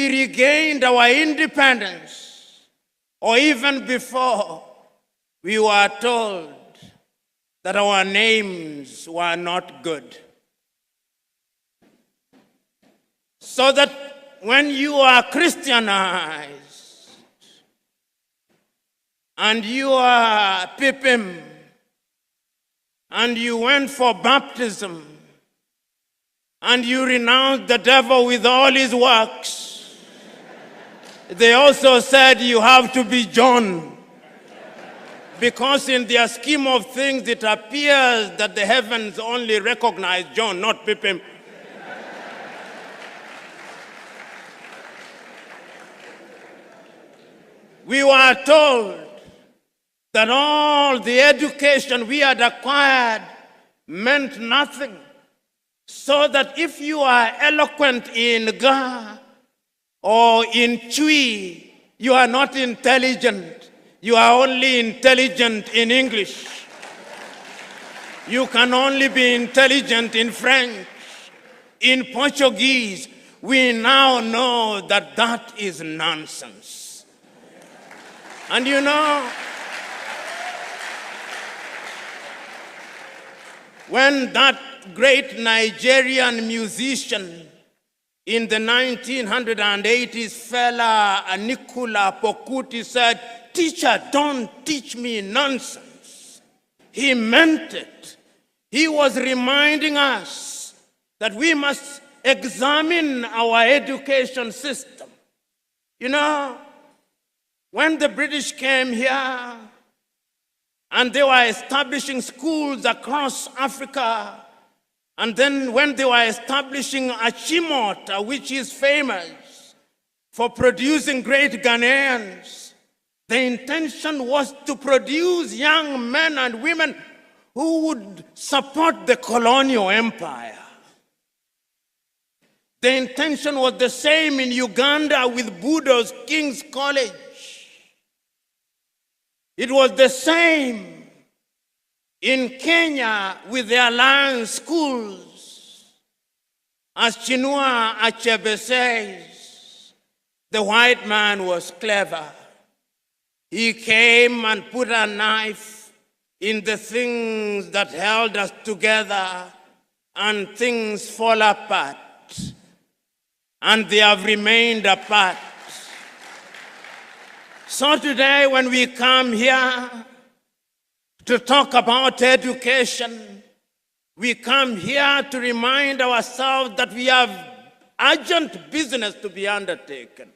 we regained our independence, or even before, we were told that our names were not good. So that when you are Christianized and you are Pipim and you went for baptism and you renounced the devil with all his works, they also said you have to be John. Because in their scheme of things, it appears that the heavens only recognize John, not Pipim. We were told that all the education we had acquired meant nothing. So that if you are eloquent in Ga or in Chui, you are not intelligent. You are only intelligent in English. You can only be intelligent in French, in Portuguese. We now know that that is nonsense. And you know, when that great Nigerian musician in the 1980s, fella Nicola Pokuti said, "Teacher, don't teach me nonsense." He meant it. He was reminding us that we must examine our education system. You know, when the British came here and they were establishing schools across Africa, and then when they were establishing Achimota, which is famous for producing great Ghanaians, the intention was to produce young men and women who would support the colonial empire. The intention was the same in Uganda with Budo's King's College. It was the same in Kenya with the Alliance schools. As Chinua Achebe says, the white man was clever. He came and put a knife in the things that held us together, and things fall apart. And they have remained apart. So today, when we come here to talk about education, we come here to remind ourselves that we have urgent business to be undertaken.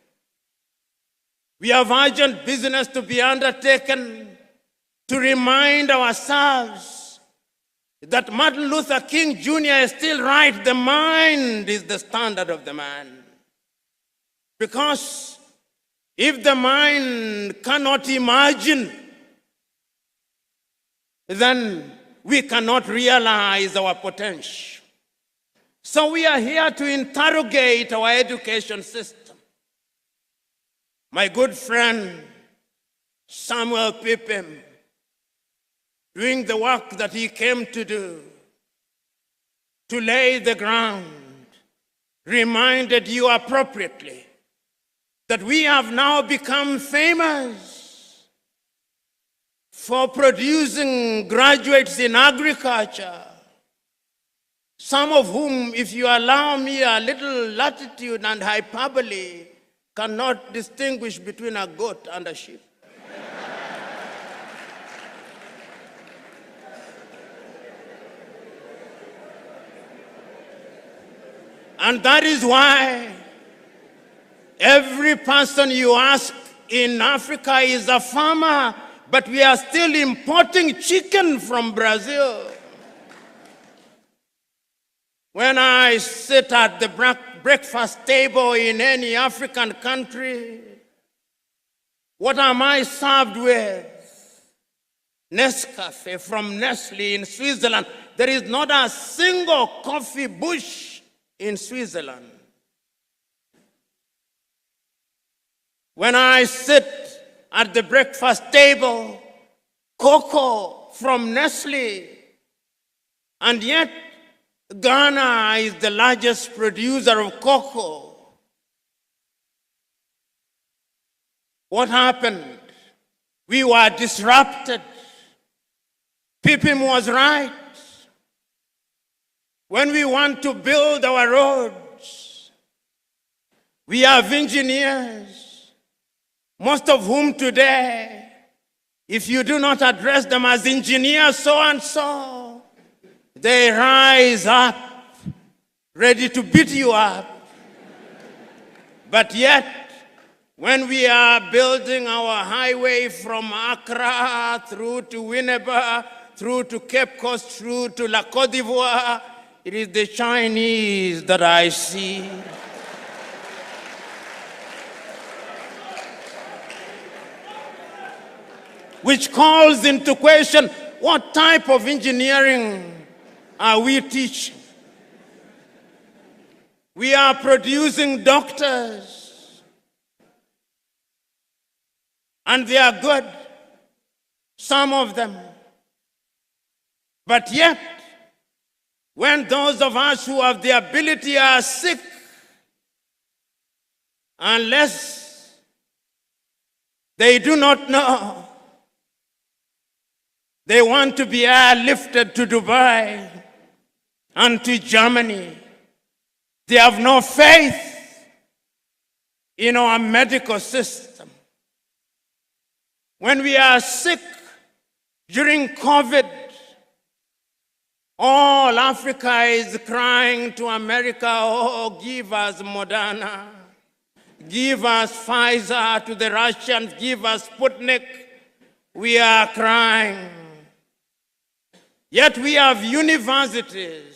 We have urgent business to be undertaken to remind ourselves that Martin Luther King Jr. is still right. The mind is the standard of the man. Because if the mind cannot imagine, then we cannot realize our potential. So we are here to interrogate our education system. My good friend, Samuel Pipim, doing the work that he came to do, to lay the ground, reminded you appropriately that we have now become famous for producing graduates in agriculture, some of whom, if you allow me a little latitude and hyperbole, cannot distinguish between a goat and a sheep. And that is why every person you ask in Africa is a farmer, but we are still importing chicken from Brazil. When I sit at the breakfast table in any African country, what am I served with? Nescafe from Nestle in Switzerland. There is not a single coffee bush in Switzerland. When I sit at the breakfast table, cocoa from Nestle, and yet Ghana is the largest producer of cocoa. What happened? We were disrupted. Pipim was right. When we want to build our roads, we have engineers, most of whom today, if you do not address them as engineers so and so, they rise up, ready to beat you up. But yet, when we are building our highway from Accra through to Winneba, through to Cape Coast, through to La Côte d'Ivoire, it is the Chinese that I see. Which calls into question, what type of engineering are we teaching? We are producing doctors, and they are good, some of them. But yet, when those of us who have the ability are sick, unless they do not know, they want to be airlifted to Dubai and to Germany. They have no faith in our medical system. When we are sick during COVID, all Africa is crying to America, oh, give us Moderna, give us Pfizer, to the Russians, give us Sputnik. We are crying. Yet we have universities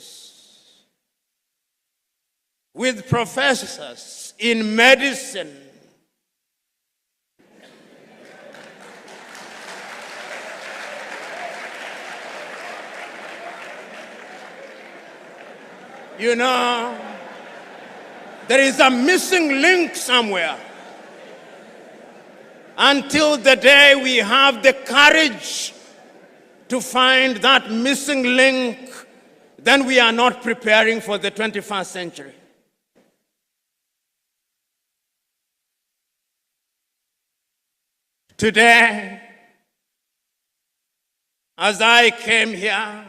with professors in medicine. You know, there is a missing link somewhere. Until the day we have the courage to find that missing link, then we are not preparing for the 21st century. Today, as I came here,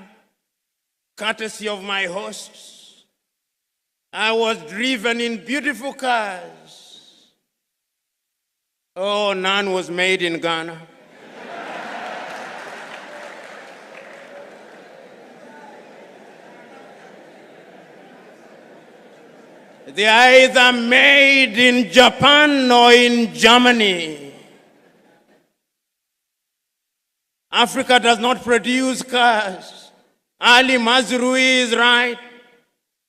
courtesy of my hosts, I was driven in beautiful cars. Oh, none was made in Ghana. They are either made in Japan or in Germany. Africa does not produce cars. Ali Mazrui is right.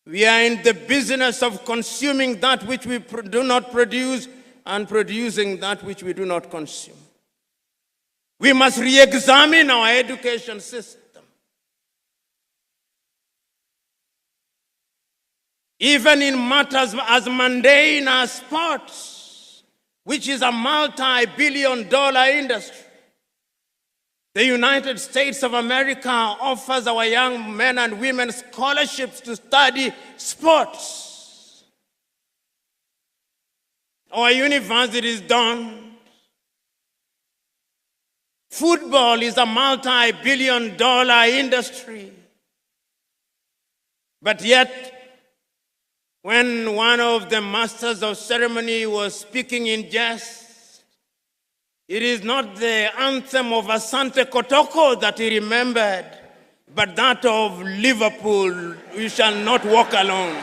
We are in the business of consuming that which we do not produce and producing that which we do not consume. We must re-examine our education system. Even in matters as mundane as sports, which is a multi-billion-dollar industry. The United States of America offers our young men and women scholarships to study sports. Our universities don't. Football is a multi-billion-dollar industry. But yet, when one of the masters of ceremony was speaking in jest, it is not the anthem of Asante Kotoko that he remembered, but that of Liverpool, we shall not walk alone.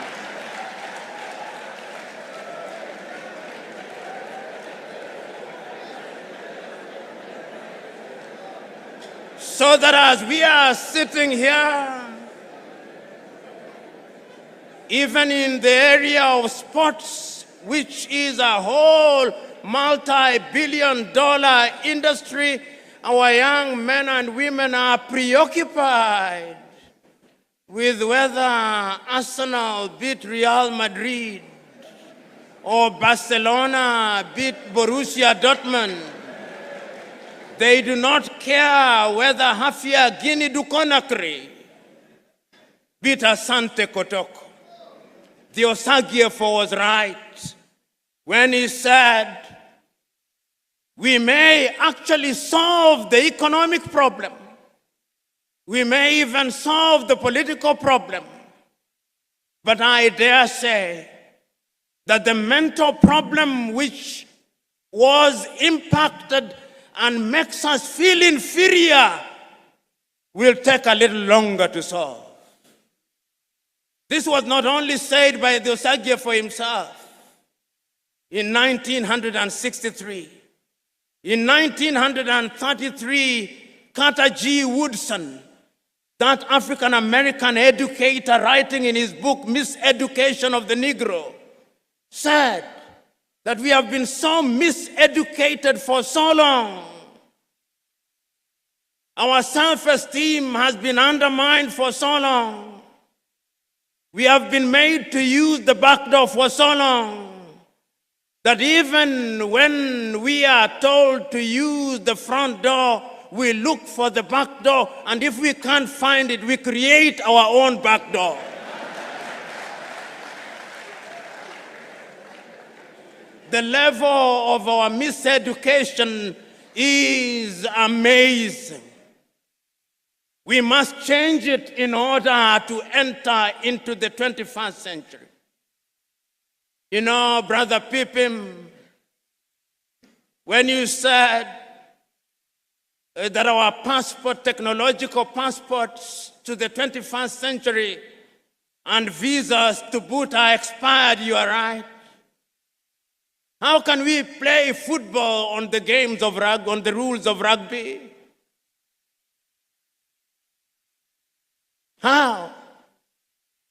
So that as we are sitting here, even in the area of sports, which is a whole multi-billion-dollar industry, our young men and women are preoccupied with whether Arsenal beat Real Madrid or Barcelona beat Borussia Dortmund. They do not care whether Hafia Guinea du Conakry beat Asante Kotoko. The Osagyefo was right when he said, We may actually solve the economic problem. We may even solve the political problem. But I dare say that the mental problem which was impacted and makes us feel inferior will take a little longer to solve. This was not only said by the Osagyefo himself in 1963. In 1933, Carter G. Woodson, that African-American educator writing in his book, Miseducation of the Negro, said that we have been so miseducated for so long. Our self-esteem has been undermined for so long. We have been made to use the back door for so long that even when we are told to use the front door, we look for the back door, and if we can't find it, we create our own back door. The level of our miseducation is amazing. We must change it in order to enter into the 21st century. You know, Brother Pippin, when you said that our passport, technological passports to the 21st century and visas to boot are expired, you are right. How can we play football on the games of rugby, on the rules of rugby? How?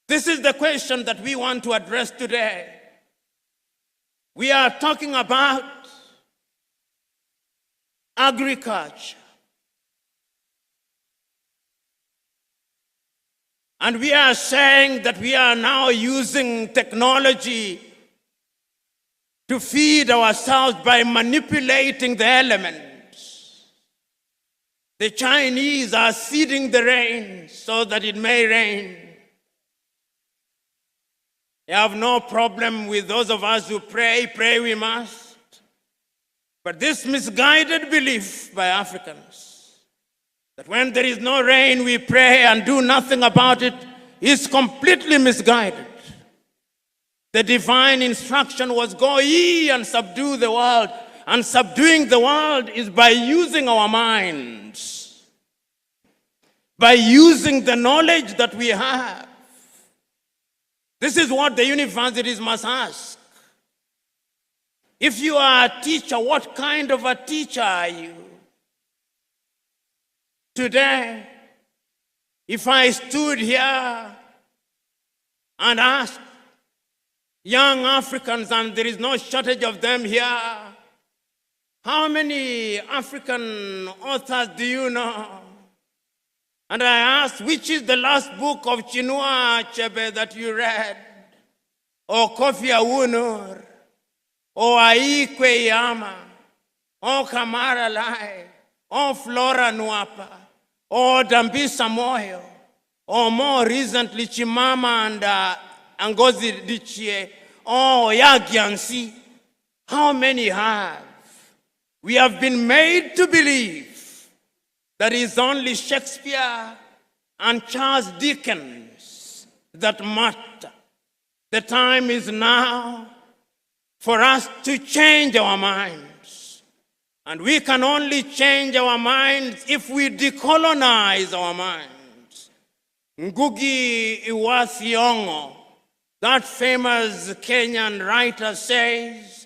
This is the question that we want to address today. We are talking about agriculture. And we are saying that we are now using technology to feed ourselves by manipulating the elements. The Chinese are seeding the rain so that it may rain. They have no problem with those of us who pray we must. But this misguided belief by Africans that when there is no rain we pray and do nothing about it is completely misguided. The divine instruction was go ye and subdue the world. And subduing the world is by using our minds, by using the knowledge that we have. This is what the universities must ask. If you are a teacher, what kind of a teacher are you? Today, if I stood here and asked young Africans, and there is no shortage of them here, how many African authors do you know? And I asked, which is the last book of Chinua Achebe that you read? Or Kofi Awunur? Or Aikwe Iyama? Or Kamara Lai? Or Flora Nwapa? Or Dambisa Moyo? Or more recently, Chimama and Ngozi Adichie? Or Yagiansi? How many have? We have been made to believe that it's only Shakespeare and Charles Dickens that matter. The time is now for us to change our minds. And we can only change our minds if we decolonize our minds. Ngugi wa Thiong'o, that famous Kenyan writer, says,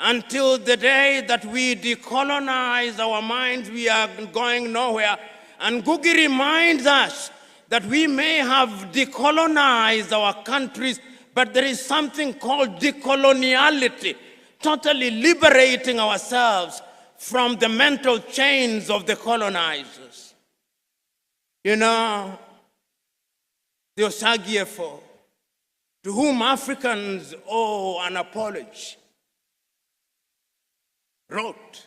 until the day that we decolonize our minds, we are going nowhere. And Ngugi reminds us that we may have decolonized our countries, but there is something called decoloniality, totally liberating ourselves from the mental chains of the colonizers. You know, the Osagyefo, to whom Africans owe an apology, wrote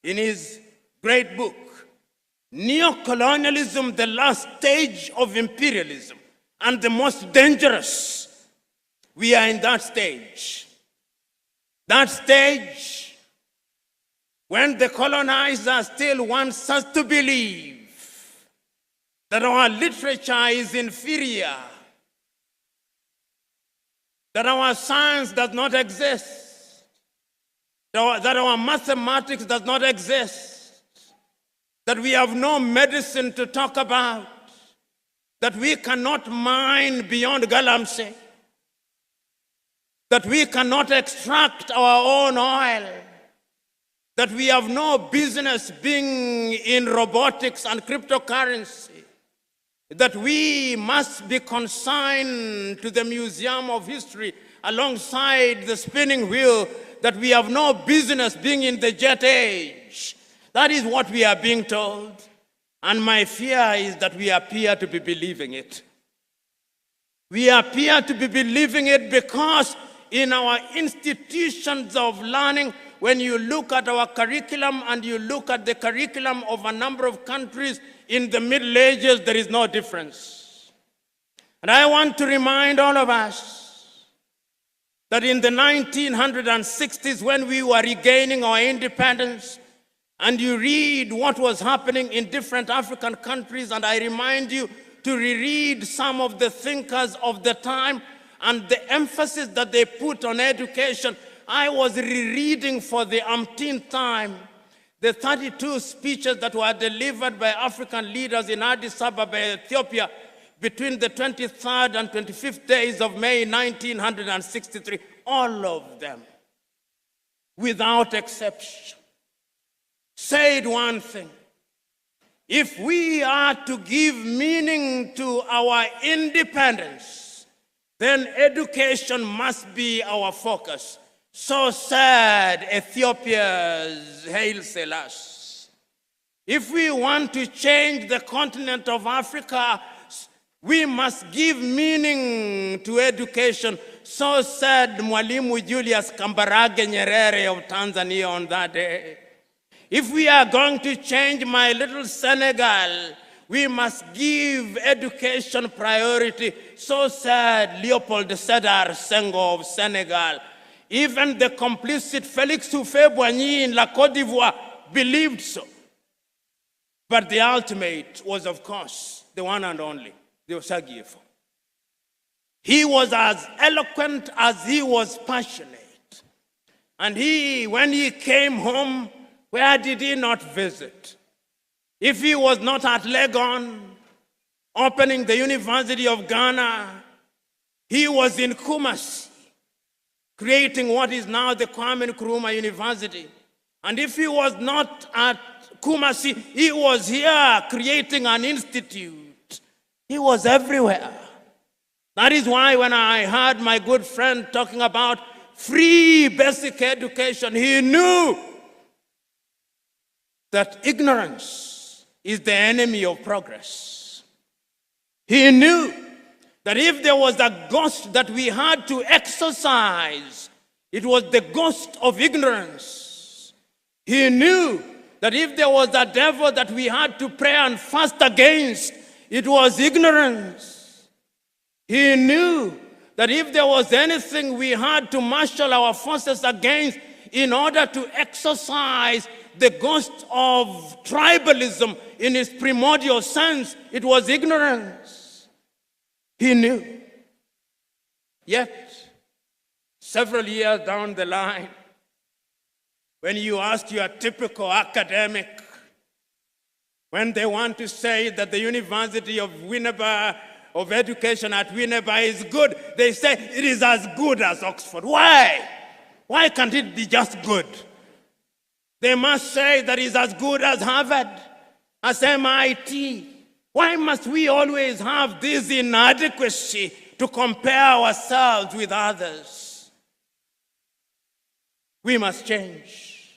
in his great book, Neo-Colonialism, the last stage of imperialism and the most dangerous. We are in that stage. That stage when the colonizer still wants us to believe that our literature is inferior, that our science does not exist, that our mathematics does not exist, that we have no medicine to talk about, that we cannot mine beyond Galamsey, that we cannot extract our own oil, that we have no business being in robotics and cryptocurrency, that we must be consigned to the Museum of History alongside the spinning wheel, that we have no business being in the jet age. That is what we are being told. And my fear is that we appear to be believing it. We appear to be believing it because in our institutions of learning, when you look at our curriculum and you look at the curriculum of a number of countries in the Middle Ages, there is no difference. And I want to remind all of us that in the 1960s, when we were regaining our independence, and you read what was happening in different African countries, and I remind you to reread some of the thinkers of the time and the emphasis that they put on education. I was rereading for the umpteenth time the 32 speeches that were delivered by African leaders in Addis Ababa, Ethiopia, between the 23rd and 25th days of May 1963. All of them, without exception, said one thing: if we are to give meaning to our independence, then education must be our focus. So said Ethiopia's Haile Selassie. If we want to change the continent of Africa, we must give meaning to education. So said Mwalimu Julius Kambarage Nyerere of Tanzania on that day. If we are going to change my little Senegal, we must give education priority. So said Leopold Sedar Senghor of Senegal. Even the complicit Félix Houphouët-Boigny in La Côte d'Ivoire believed so. But the ultimate was, of course, the one and only, the Osagyefo. He was as eloquent as he was passionate. And when he came home, where did he not visit? If he was not at Legon, opening the University of Ghana, he was in Kumasi, creating what is now the Kwame Nkrumah University. And if he was not at Kumasi, he was here creating an institute. He was everywhere. That is why when I heard my good friend talking about free basic education, he knew that ignorance is the enemy of progress. He knew that if there was a ghost that we had to exorcise, it was the ghost of ignorance. He knew that if there was a devil that we had to pray and fast against, it was ignorance. He knew that if there was anything we had to marshal our forces against in order to exorcise the ghost of tribalism in its primordial sense, it was ignorance. He knew. Yet, several years down the line, when you ask your typical academic, when they want to say that the University of Winneba, of education at Winneba is good, they say it is as good as Oxford. Why? Why can't it be just good? They must say that it's as good as Harvard, as MIT. Why must we always have this inadequacy to compare ourselves with others? We must change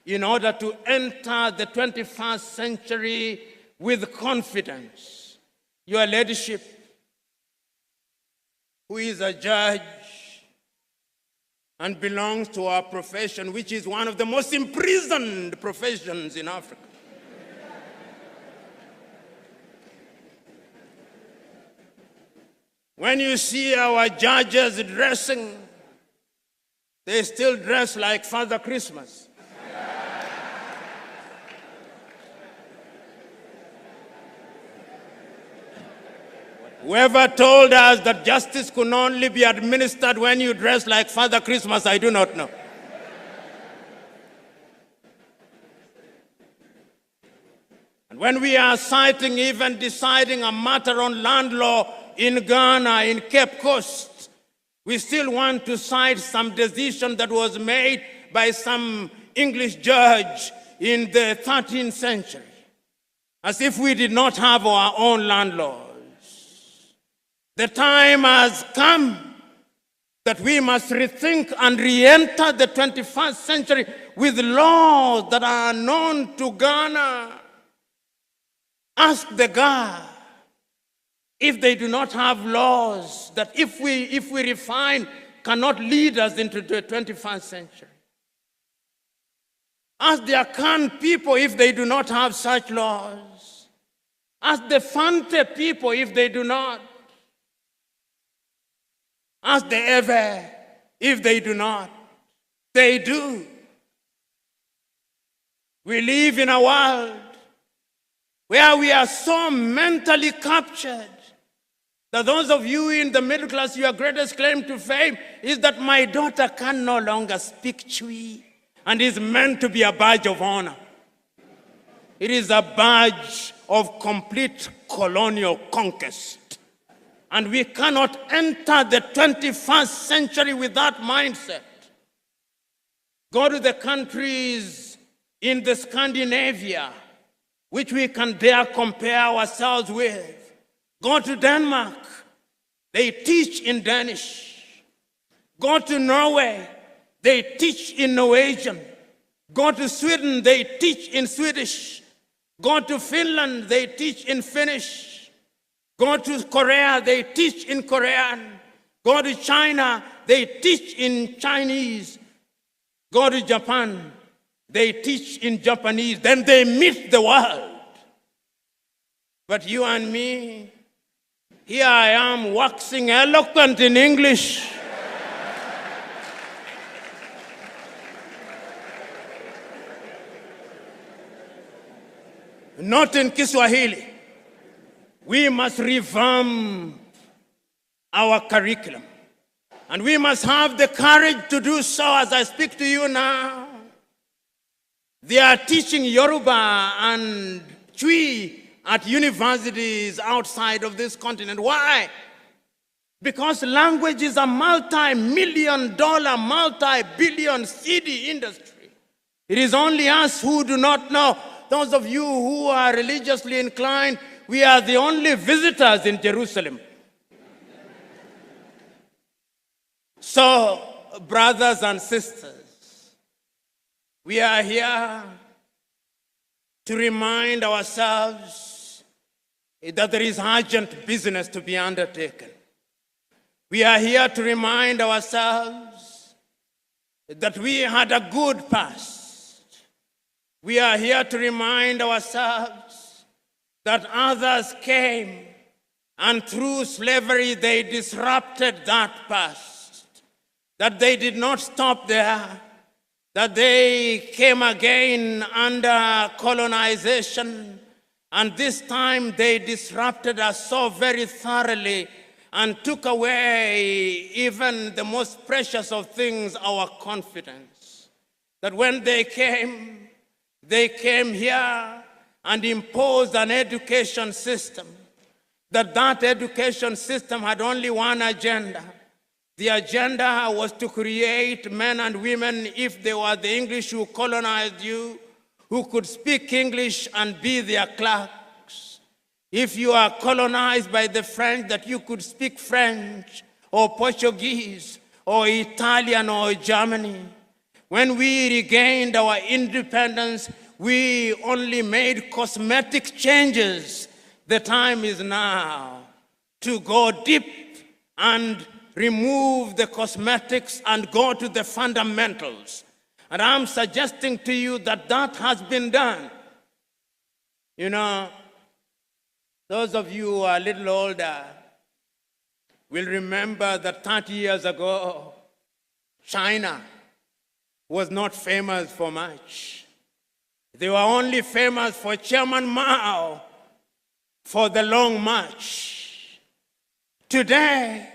in order to enter the 21st century with confidence. Your leadership, who is a judge and belongs to our profession, which is one of the most imprisoned professions in Africa. When you see our judges dressing, they still dress like Father Christmas. Whoever told us that justice could only be administered when you dress like Father Christmas, I do not know. And when we are citing, even deciding a matter on land law in Ghana, in Cape Coast, we still want to cite some decision that was made by some English judge in the 13th century, as if we did not have our own land laws. The time has come that we must rethink and re-enter the 21st century with laws that are known to Ghana. Ask the Ga if they do not have laws that if we refine cannot lead us into the 21st century. Ask the Akan people if they do not have such laws. Ask the Fante people if they do not. Ask the Ewe if they do not. They do. We live in a world where we are so mentally captured that those of you in the middle class, your greatest claim to fame is that my daughter can no longer speak Chui and is meant to be a badge of honor. It is a badge of complete colonial conquest. And we cannot enter the 21st century with that mindset. Go to the countries in the Scandinavia, which we can dare compare ourselves with. Go to Denmark, they teach in Danish. Go to Norway, they teach in Norwegian. Go to Sweden, they teach in Swedish. Go to Finland, they teach in Finnish. Go to Korea, they teach in Korean. Go to China, they teach in Chinese. Go to Japan, they teach in Japanese. Then they meet the world. But you and me, here I am waxing eloquent in English. Not in Kiswahili. We must revamp our curriculum. And we must have the courage to do so as I speak to you now. They are teaching Yoruba and Twi at universities outside of this continent. Why? Because language is a multi-million-dollar, multi-billion city industry. It is only us who do not know. Those of you who are religiously inclined, we are the only visitors in Jerusalem. So, brothers and sisters, we are here to remind ourselves that there is urgent business to be undertaken. We are here to remind ourselves that we had a good past. We are here to remind ourselves that others came and through slavery they disrupted that past. That they did not stop there. That they came again under colonization. And this time they disrupted us so very thoroughly and took away even the most precious of things, our confidence. That when they came here and imposed an education system. That education system had only one agenda. The agenda was to create men and women, if they were the English who colonized you, who could speak English and be their clerks. If you are colonized by the French, that you could speak French or Portuguese or Italian or Germany. When we regained our independence, we only made cosmetic changes. The time is now to go deep and remove the cosmetics and go to the fundamentals. And I'm suggesting to you that that has been done. You know, those of you who are a little older will remember that 30 years ago, China was not famous for much. They were only famous for Chairman Mao for the Long March. Today,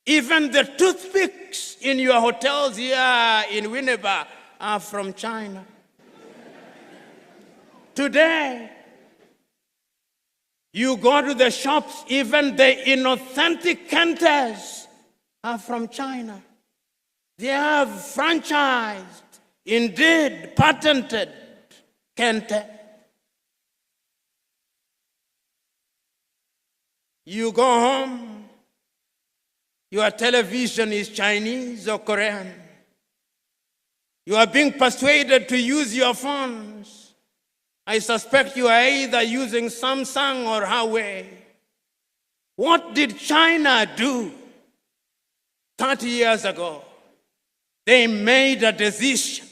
even the toothpicks in your hotels here in Winneba are from China. Today, you go to the shops, even the inauthentic Kentes are from China. They have franchised, indeed patented Kente. You go home, your television is Chinese or Korean. You are being persuaded to use your phones. I suspect you are either using Samsung or Huawei. What did China do 30 years ago? They made a decision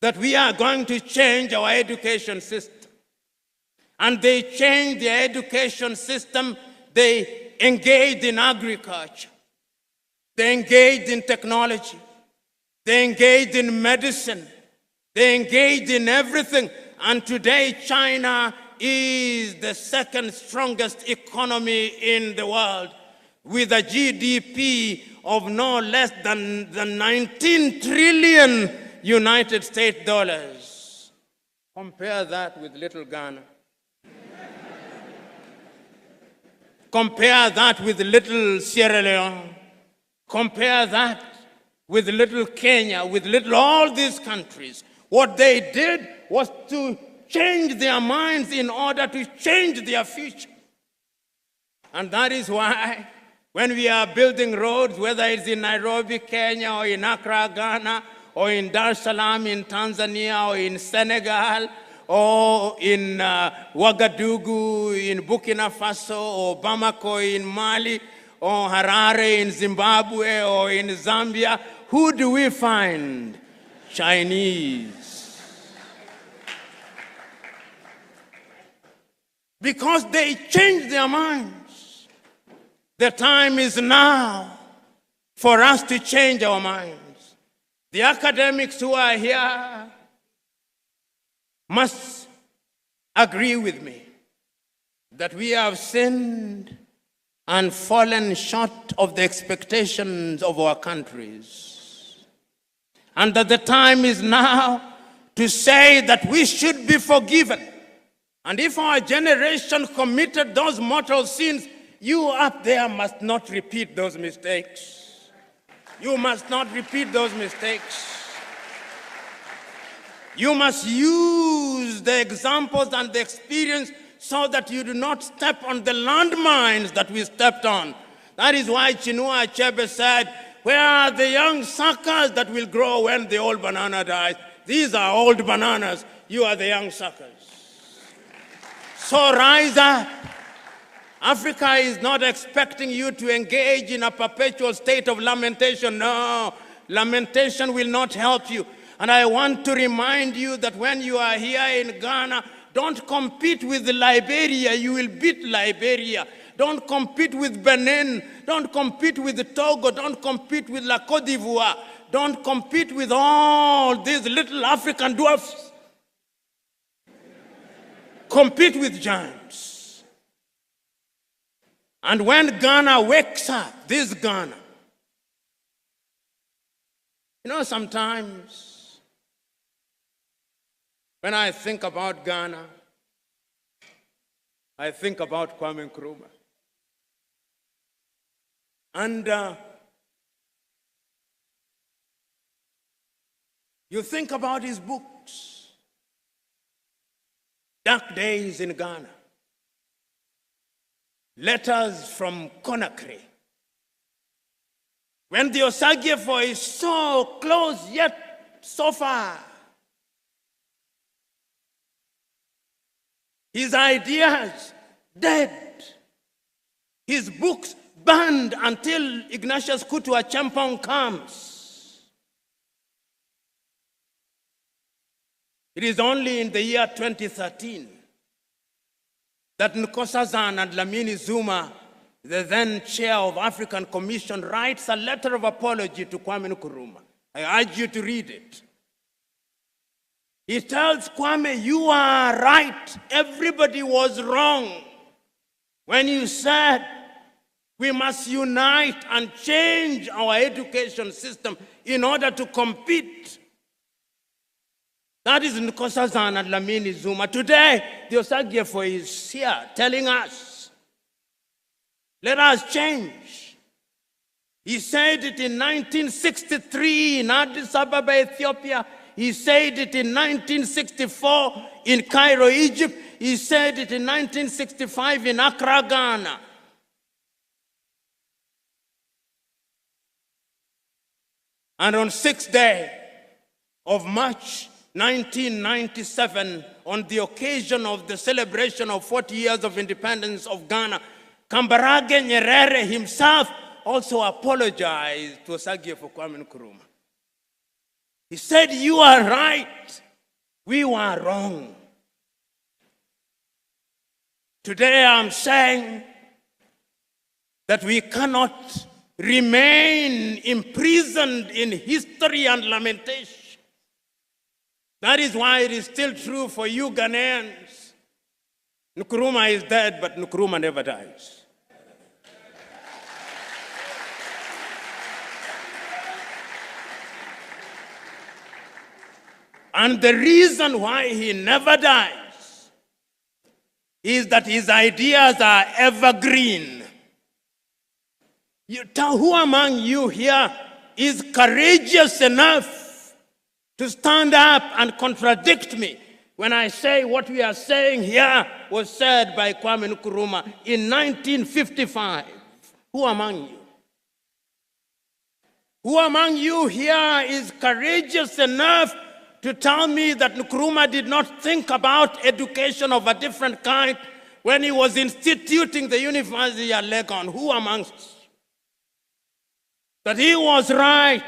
that we are going to change our education system. And they changed their education system. They engaged in agriculture. They engaged in technology. They engaged in medicine. They engaged in everything. And today, China is the second strongest economy in the world, with a GDP of no less than 19 trillion United States dollars. Compare that with little Ghana. Compare that with little Sierra Leone. Compare that with little Kenya, with little all these countries. What they did was to change their minds in order to change their future. And that is why when we are building roads, whether it's in Nairobi, Kenya, or in Accra, Ghana, or in Dar es Salaam in Tanzania, or in Senegal, or in Ouagadougou in Burkina Faso, or Bamako in Mali, or Harare in Zimbabwe, or in Zambia, who do we find? Chinese. Because they changed their minds. The time is now for us to change our minds. The academics who are here must agree with me that we have sinned and fallen short of the expectations of our countries. And that the time is now to say that we should be forgiven. And if our generation committed those mortal sins, you up there must not repeat those mistakes. You must not repeat those mistakes. You must use the examples and the experience so that you do not step on the landmines that we stepped on. That is why Chinua Achebe said, where are the young suckers that will grow when the old banana dies? These are old bananas. You are the young suckers. So rise up. Africa is not expecting you to engage in a perpetual state of lamentation. No, lamentation will not help you. And I want to remind you that when you are here in Ghana, don't compete with Liberia. You will beat Liberia. Don't compete with Benin. Don't compete with Togo. Don't compete with La Côte d'Ivoire. Don't compete with all these little African dwarfs. Compete with giants. And when Ghana wakes up, this Ghana, sometimes when I think about Ghana, I think about Kwame Nkrumah. And you think about his books, Dark Days in Ghana, Letters from Conakry. When the Osagyefo is so close yet so far, his ideas dead, his books banned until Ignatius Kutu Acheampong comes. It is only in the year 2013 that Nkosazana and Dlamini Zuma, the then chair of African Commission, writes a letter of apology to Kwame Nkrumah. I urge you to read it. He tells Kwame, you are right. Everybody was wrong when you said We must unite and change our education system in order to compete. That is Nkosazana Dlamini Zuma. Today, the Osagyefo is here telling us, let us change. He said it in 1963 in Addis Ababa, Ethiopia. He said it in 1964 in Cairo, Egypt. He said it in 1965 in Accra, Ghana. And on 6th day of March 1997, on the occasion of the celebration of 40 years of independence of Ghana, Kambarage Nyerere himself also apologized to Osagyefo Kwame Nkrumah. He said, you are right, we were wrong. Today I'm saying that we cannot remain imprisoned in history and lamentation. That is why it is still true for you Ghanaians. Nkrumah is dead, but Nkrumah never dies. And the reason why he never dies is that his ideas are evergreen. Who among you here is courageous enough to stand up and contradict me when I say what we are saying here was said by Kwame Nkrumah in 1955? Who among you? Who among you here is courageous enough to tell me that Nkrumah did not think about education of a different kind when he was instituting the University at Legon? Who amongst us? That he was right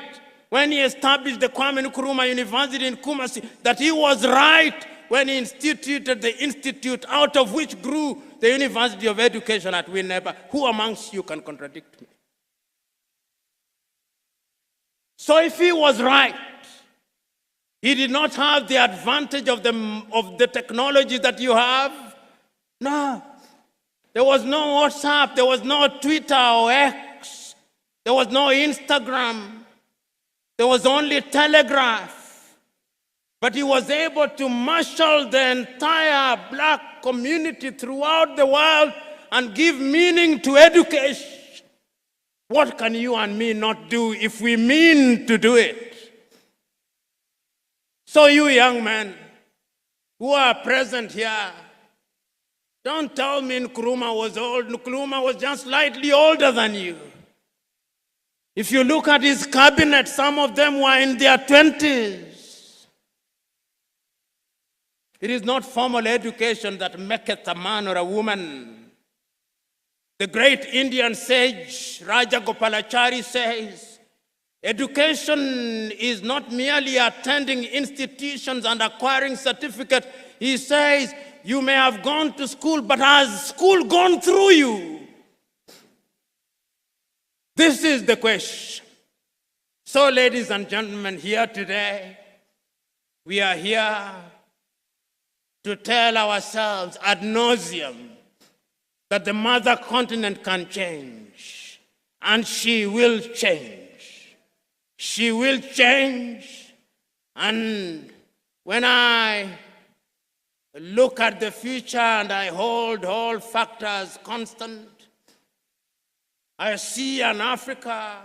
when he established the Kwame Nkrumah University in Kumasi, that he was right when he instituted the institute out of which grew the University of Education at Winneba. Who amongst you can contradict me? So if he was right, he did not have the advantage of the technology that you have? No. There was no WhatsApp, there was no Twitter or X, there was no Instagram, there was only Telegraph. But he was able to marshal the entire black community throughout the world and give meaning to education. What can you and me not do if we mean to do it? So you young men who are present here, don't tell me Nkrumah was old. Nkrumah was just slightly older than you. If you look at his cabinet, some of them were in their 20s. It is not formal education that maketh a man or a woman. The great Indian sage Raja Gopalachari says, education is not merely attending institutions and acquiring certificates. He says, you may have gone to school, but has school gone through you? This is the question. So, ladies and gentlemen, here today, we are here to tell ourselves ad nauseum that the mother continent can change, and she will change. She will change, and when I look at the future and I hold all factors constant, I see an Africa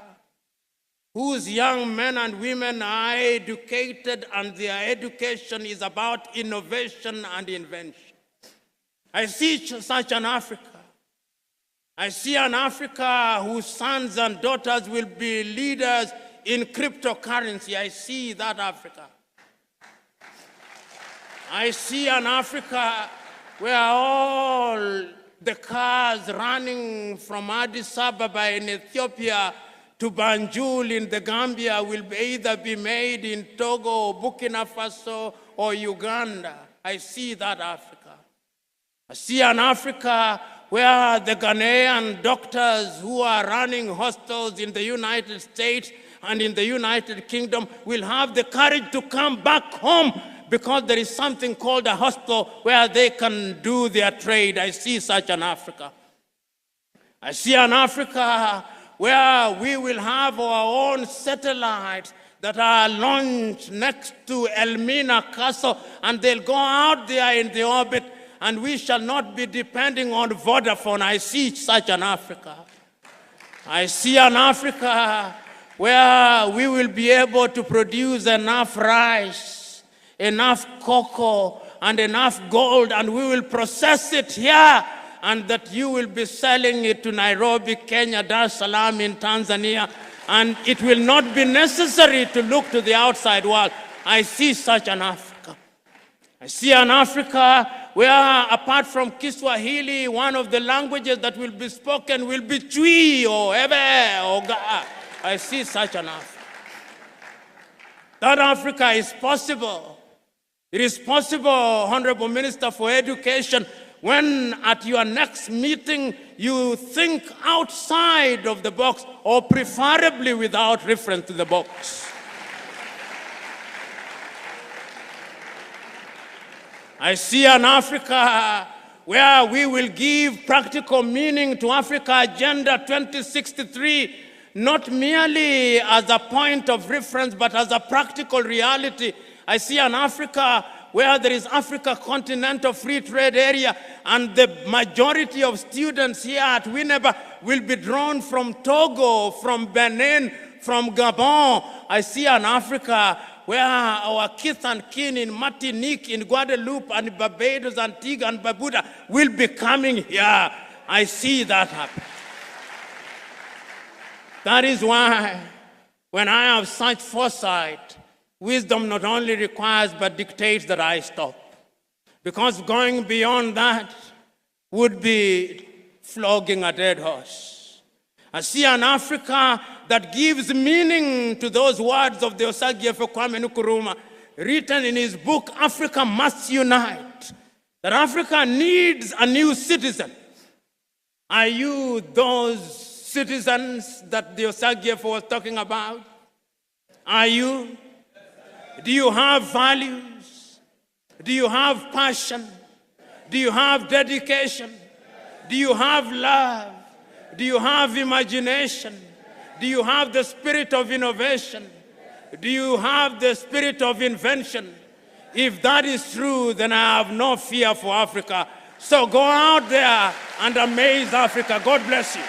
whose young men and women are educated and their education is about innovation and invention. I see such an Africa. I see an Africa whose sons and daughters will be leaders in cryptocurrency. I see that Africa. I see an Africa where all the cars running from Addis Ababa in Ethiopia to Banjul in the Gambia will either be made in Togo, Burkina Faso, or Uganda. I see that Africa. I see an Africa where the Ghanaian doctors who are running hospitals in the United States and in the United Kingdom will have the courage to come back home because there is something called a hospital where they can do their trade. I see such an Africa. I see an Africa where we will have our own satellites that are launched next to Elmina Castle, and they'll go out there in the orbit, and we shall not be depending on Vodafone. I see such an Africa. I see an Africa where we will be able to produce enough rice, enough cocoa, and enough gold, and we will process it here, and that you will be selling it to Nairobi, Kenya, Dar es Salaam in Tanzania, and it will not be necessary to look to the outside world. I see such an Africa. I see an Africa where, apart from Kiswahili, one of the languages that will be spoken will be Twi or Ebe or Ga. I see such an Africa. That Africa is possible. It is possible, Honorable Minister for Education, when at your next meeting you think outside of the box, or preferably without reference to the box. I see an Africa where we will give practical meaning to Africa Agenda 2063, not merely as a point of reference, but as a practical reality. I see an Africa where there is Africa Continental Free Trade Area, and the majority of students here at Winneba will be drawn from Togo, from Benin, from Gabon. I see an Africa where our kith and kin in Martinique, in Guadeloupe, and Barbados, Antigua, and Barbuda will be coming here. I see that happen. That is why, when I have such foresight, wisdom not only requires but dictates that I stop. Because going beyond that would be flogging a dead horse. I see an Africa that gives meaning to those words of the Osagyefo Kwame Nkrumah, written in his book, Africa Must Unite, that Africa needs a new citizen. Are you those citizens that the Osagyefo was talking about? Are you? Do you have values? Do you have passion? Do you have dedication? Do you have love? Do you have imagination? Do you have the spirit of innovation? Do you have the spirit of invention? If that is true, then I have no fear for Africa. So go out there and amaze Africa. God bless you.